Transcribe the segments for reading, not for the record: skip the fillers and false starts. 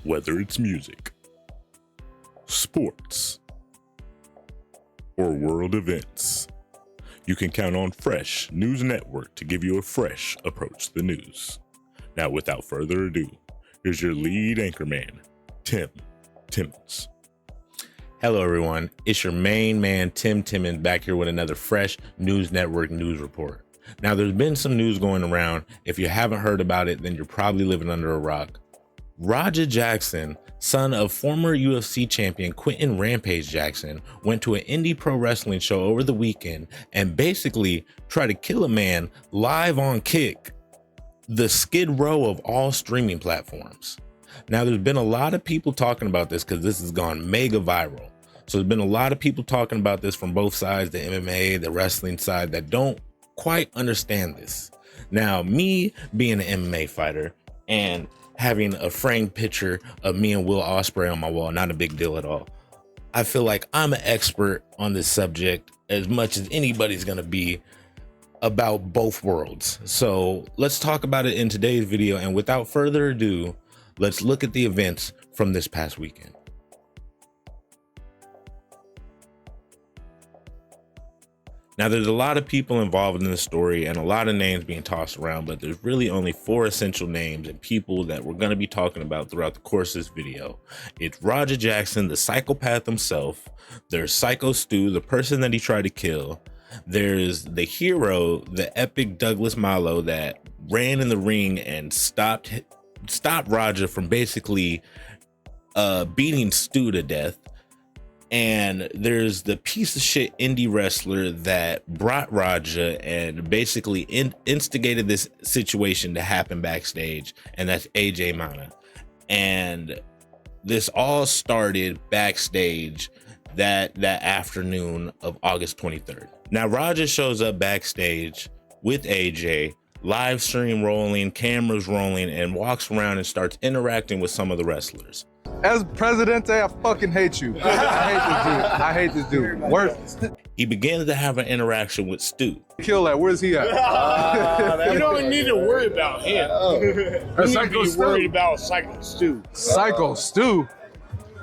Whether it's music, sports, or world events, you can count on Fresh News Network to give you a fresh approach to the news. Now, without further ado, here's your lead anchorman, Tim Timmons. Hello, everyone. It's your main man, Tim Timmons, back here with another Fresh News Network news report. Now, there's been some news going around. If you haven't heard about it, then you're probably living under a rock. Roger Jackson, son of former UFC champion Quentin Rampage Jackson, went to an indie pro wrestling show over the weekend and basically tried to kill a man live on Kick, the Skid Row of all streaming platforms. Now, there's been a lot of people talking about this because this has gone mega viral. So there's been a lot of people talking about this from both sides, the MMA, the wrestling side, that don't quite understand this. Now, me being an MMA fighter and having a framed picture of me and Will Ospreay on my wall, not a big deal at all. I feel like I'm an expert on this subject as much as anybody's gonna be about both worlds. So let's talk about it in today's video. And without further ado, let's look at the events from this past weekend. Now, there's a lot of people involved in the story and a lot of names being tossed around, but there's really only 4 essential names and people that we're going to be talking about throughout the course of this video. It's Roger Jackson, the psychopath himself. There's Psycho Stu, the person that he tried to kill. There's the hero, the epic Douglas Malo, that ran in the ring and stopped Roger from basically beating Stu to death. And there's the piece of shit indie wrestler that brought Raja and basically instigated this situation to happen backstage, and that's AJ Mana. And this all started backstage that afternoon of August 23rd. Now, Raja shows up backstage with AJ, live stream rolling, cameras rolling, and walks around and starts interacting with some of the wrestlers. As Presidente, I fucking hate you. I hate this dude. Worst. He begins to have an interaction with Stu. Kill that. Where's he at? You don't need to worry about him. You need to be worried about Psycho Stu. Psycho Stu?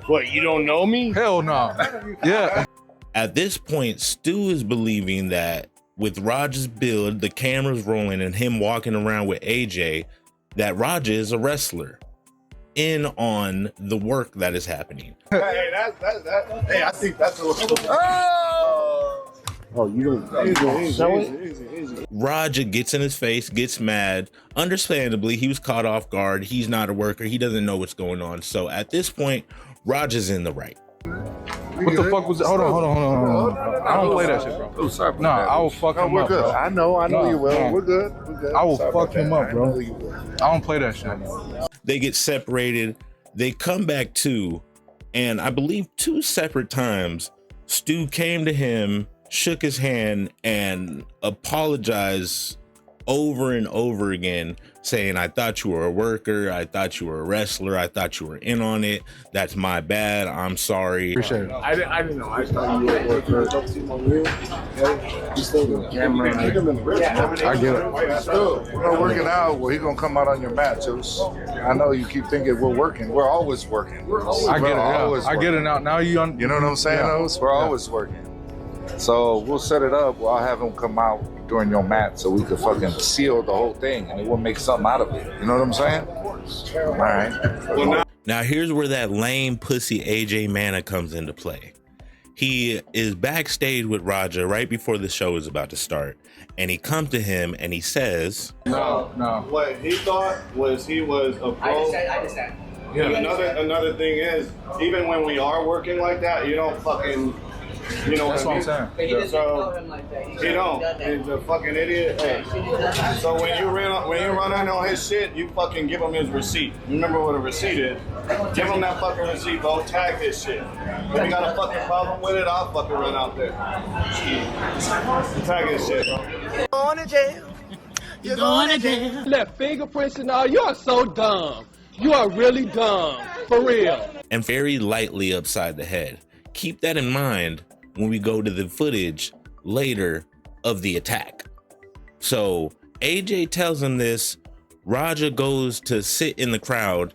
What, you don't know me? Hell no. Yeah. At this point, Stu is believing that with Roger's build, the cameras rolling, and him walking around with AJ, that Roger is a wrestler in on the work that is happening. Hey, hey, I think that's a little. Oh, you don't show it? Roger gets in his face, gets mad. Understandably, he was caught off guard. He's not a worker. He doesn't know what's going on. So at this point, Roger's in the right. What the fuck was it? Hold on. I don't play that shit, bro. Oh, sorry. No, I will fuck him up, bro. I know you will. No. We're good. I will fuck him up, bro. I don't play that shit. They get separated. They come back to, and I believe 2 separate times, Stu came to him, shook his hand, and apologized over and over again, saying, I thought you were a worker. I thought you were a wrestler. I thought you were in on it. That's my bad. I'm sorry. Appreciate it. I didn't know. I thought you were a worker. I get it. We're working out. Well, he's gonna come out on your mat, Juice. I know you keep thinking we're working. We're always working. I get it. Yeah. I get it now. Now you You know what I'm saying? Yeah. We're always working. So we'll set it up. I'll have him come out during your mat so we could fucking seal the whole thing and we'll make something out of it. You know what I'm saying? All right. Now, here's where that lame pussy AJ Mana comes into play. He is backstage with Roger right before the show is about to start, and he comes to him and he says, No. What he thought was he was a pro. I understand. Yeah. Another thing is, even when we are working like that, you don't fucking, you know That's what I'm saying. But he doesn't So, tell him like that. he don't. He's a fucking idiot. Hey. So when you run in on his shit, you fucking give him his receipt. You remember what a receipt is? Give him that fucking receipt, bro. Tag his shit. If you got a fucking problem with it, I'll fucking run out there. Tag his shit, bro. Going to jail. You're going to jail. Left fingerprints and all. You are so dumb. You are really dumb. For real. and very lightly upside the head. Keep that in mind when we go to the footage later of the attack. So AJ tells him this. Raja goes to sit in the crowd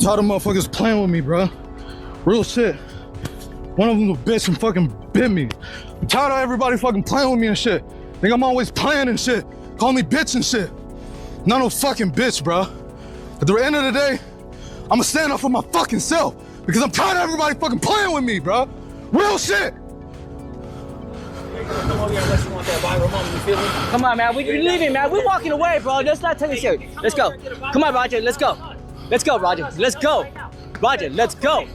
Tired of motherfuckers playing with me, bro. Real shit. One of them was a bitch and fucking bit me. I'm tired of everybody fucking playing with me and shit. Think I'm always playing and shit. Call me bitch and shit. Not no fucking bitch, bro. At the end of the day, I'ma stand up for my fucking self because I'm tired of everybody fucking playing with me, bro. Real shit. Come on, man. We're leaving, man. We're walking away, bro. Let's not take it serious. Let's go. Come on, Roger. Let's go. Let's go, Roger. Let's go. Roger, let's go.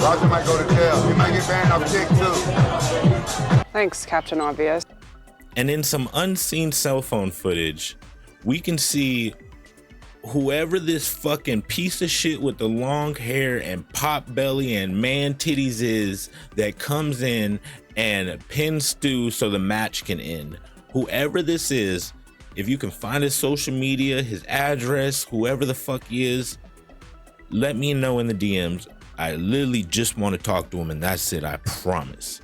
Roger might go to jail. He might get banned off kick too. Thanks, Captain Obvious. And in some unseen cell phone footage, we can see whoever this fucking piece of shit with the long hair and pop belly and man titties is that comes in and pins Stu so the match can end. Whoever this is, if you can find his social media, his address, whoever the fuck he is, let me know in the DMs. I literally just want to talk to him and that's it, I promise.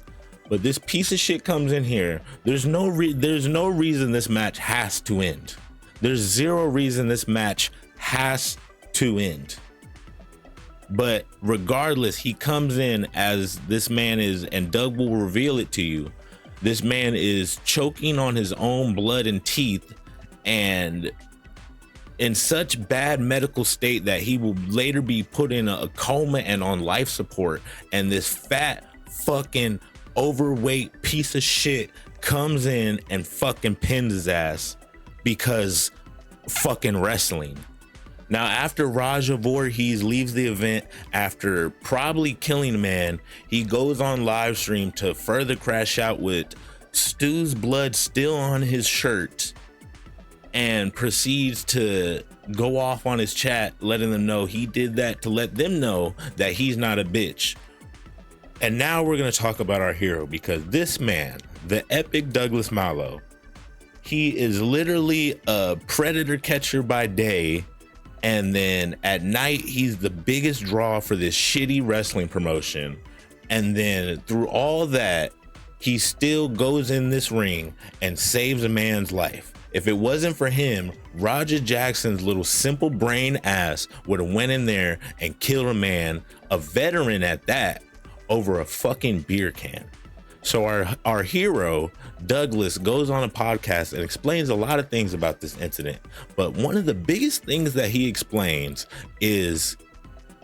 But this piece of shit comes in here. There's no reason this match has to end. There's zero reason this match has to end. But regardless, he comes in as this man is, and Doug will reveal it to you. This man is choking on his own blood and teeth and in such bad medical state that he will later be put in a coma and on life support. And this fat fucking overweight piece of shit comes in and fucking pins his ass because fucking wrestling. Now, after Raja Voorhees leaves the event after probably killing a man, he goes on live stream to further crash out with Stu's blood still on his shirt and proceeds to go off on his chat, letting them know he did that to let them know that he's not a bitch. And now we're going to talk about our hero, because this man, the epic Douglas Malo, he is literally a predator catcher by day, and then at night he's the biggest draw for this shitty wrestling promotion. And then through all that, he still goes in this ring and saves a man's life. If it wasn't for him, Roger Jackson's little simple brain ass would have went in there and killed a man, a veteran at that, over a fucking beer can. So our hero, Douglas, goes on a podcast and explains a lot of things about this incident. But one of the biggest things that he explains is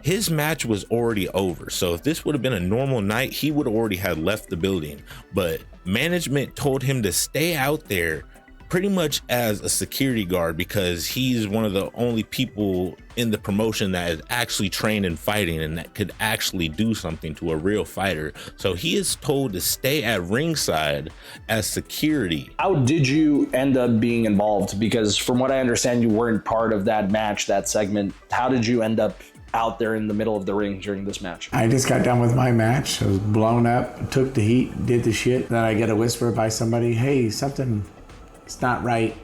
his match was already over. So if this would have been a normal night, he would have already had left the building. But management told him to stay out there pretty much as a security guard, because he's one of the only people in the promotion that is actually trained in fighting and that could actually do something to a real fighter. So he is told to stay at ringside as security. How did you end up being involved? Because from what I understand, you weren't part of that match, that segment. How did you end up out there in the middle of the ring during this match? I just got done with my match. I was blown up, took the heat, did the shit. Then I get a whisper by somebody, hey, something, it's not right.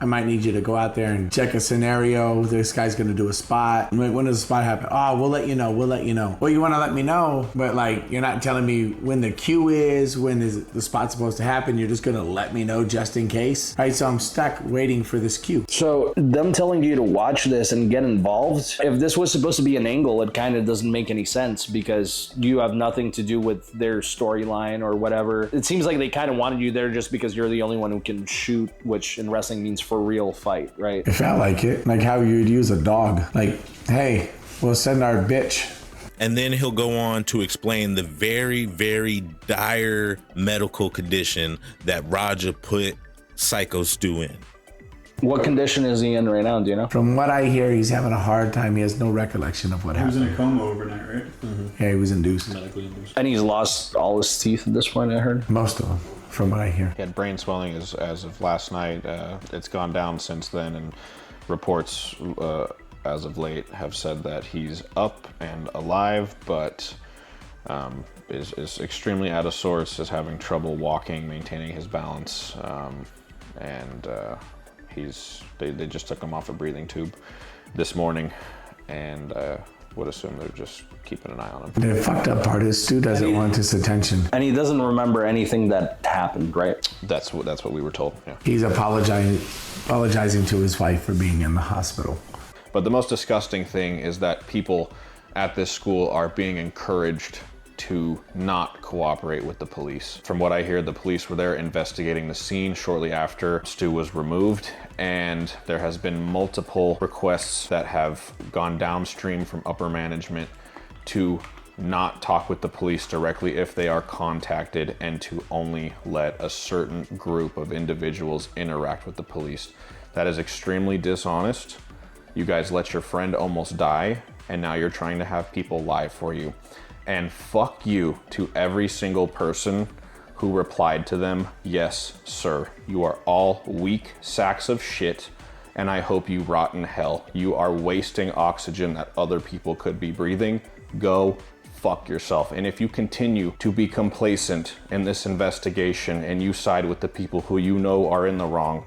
I might need you to go out there and check a scenario. This guy's gonna do a spot. I'm like, when does the spot happen? Oh, we'll let you know. Well, you wanna let me know, but like, you're not telling me when the cue is, when is the spot supposed to happen. You're just gonna let me know just in case. Right, so I'm stuck waiting for this cue. So them telling you to watch this and get involved, if this was supposed to be an angle, it kind of doesn't make any sense, because you have nothing to do with their storyline or whatever. It seems like they kind of wanted you there just because you're the only one who can shoot, which in wrestling means for real fight, right? It felt like it, like how you'd use a dog. Like, hey, we'll send our bitch And then he'll go on to explain the very, very dire medical condition that Raja put Psycho Stu in. What condition is he in right now? Do you know? From what I hear, he's having a hard time. He has no recollection of what He was happened. in a coma overnight, right? Yeah, he was induced. Medically induced. And he's lost all his teeth at this point, I heard. Most of them, from what I hear. He had brain swelling as of last night. It's gone down since then, and reports as of late have said that he's up and alive, but is extremely out of sorts, is having trouble walking, maintaining his balance, and they just took him off a breathing tube this morning, and would assume they're just keeping an eye on him. The fucked up part is Stu doesn't want his attention. And he doesn't remember anything that happened, right? That's what we were told. Yeah. He's apologizing to his wife for being in the hospital. But the most disgusting thing is that people at this school are being encouraged to not cooperate with the police. From what I hear, the police were there investigating the scene shortly after Stu was removed, and there has been multiple requests that have gone downstream from upper management to not talk with the police directly if they are contacted, and to only let a certain group of individuals interact with the police. That is extremely dishonest. You guys let your friend almost die, and now you're trying to have people lie for you. And fuck you to every single person who replied to them, yes, sir. You are all weak sacks of shit, and I hope you rot in hell. You are wasting oxygen that other people could be breathing. Go fuck yourself. And if you continue to be complacent in this investigation and you side with the people who you know are in the wrong,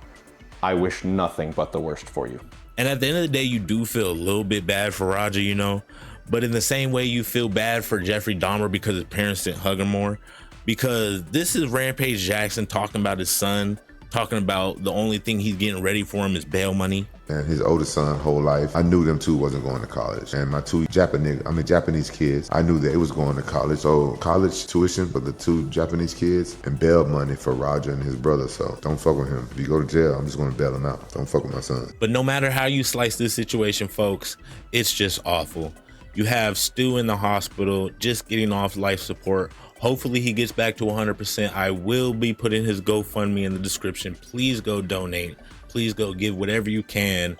I wish nothing but the worst for you. And at the end of the day, you do feel a little bit bad for Roger, you know, but in the same way you feel bad for Jeffrey Dahmer because his parents didn't hug him more, because this is Rampage Jackson talking about his son, talking about the only thing he's getting ready for him is bail money. And his oldest son, whole life, I knew them two wasn't going to college. And my two Japanese kids, I knew that it was going to college. So college tuition for the two Japanese kids and bail money for Roger and his brother. So don't fuck with him. If you go to jail, I'm just going to bail him out. Don't fuck with my son. But no matter how you slice this situation, folks, it's just awful. You have Stu in the hospital, just getting off life support. Hopefully he gets back to 100%. I will be putting his GoFundMe in the description. Please go donate. Please go give whatever you can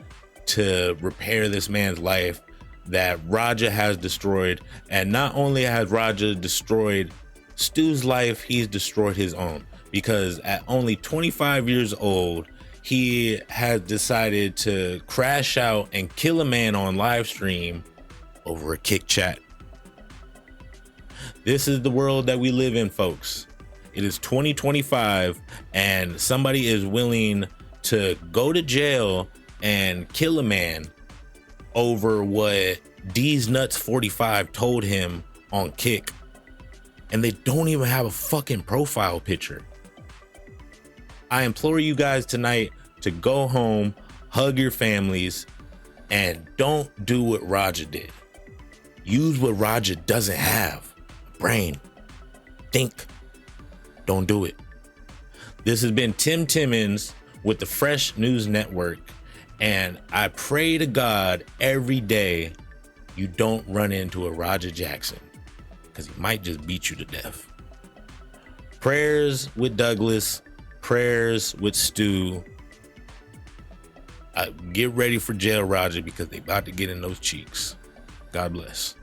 to repair this man's life that Raja has destroyed. And not only has Raja destroyed Stu's life, he's destroyed his own. Because at only 25 years old, he has decided to crash out and kill a man on live stream over a kick chat. This is the world that we live in, folks. It is 2025 and somebody is willing to go to jail and kill a man over what D's Nuts 45 told him on Kick. And they don't even have a fucking profile picture. I implore you guys tonight to go home, hug your families, and don't do what Raja did. Use what Raja doesn't have. Brain. Think. Don't do it. This has been Tim Timmons with the Fresh News Network, and I pray to God every day you don't run into a Raja Jackson, because he might just beat you to death. Prayers with Douglas, prayers with Stu. Get ready for jail, Raja, because they about to get in those cheeks. God bless.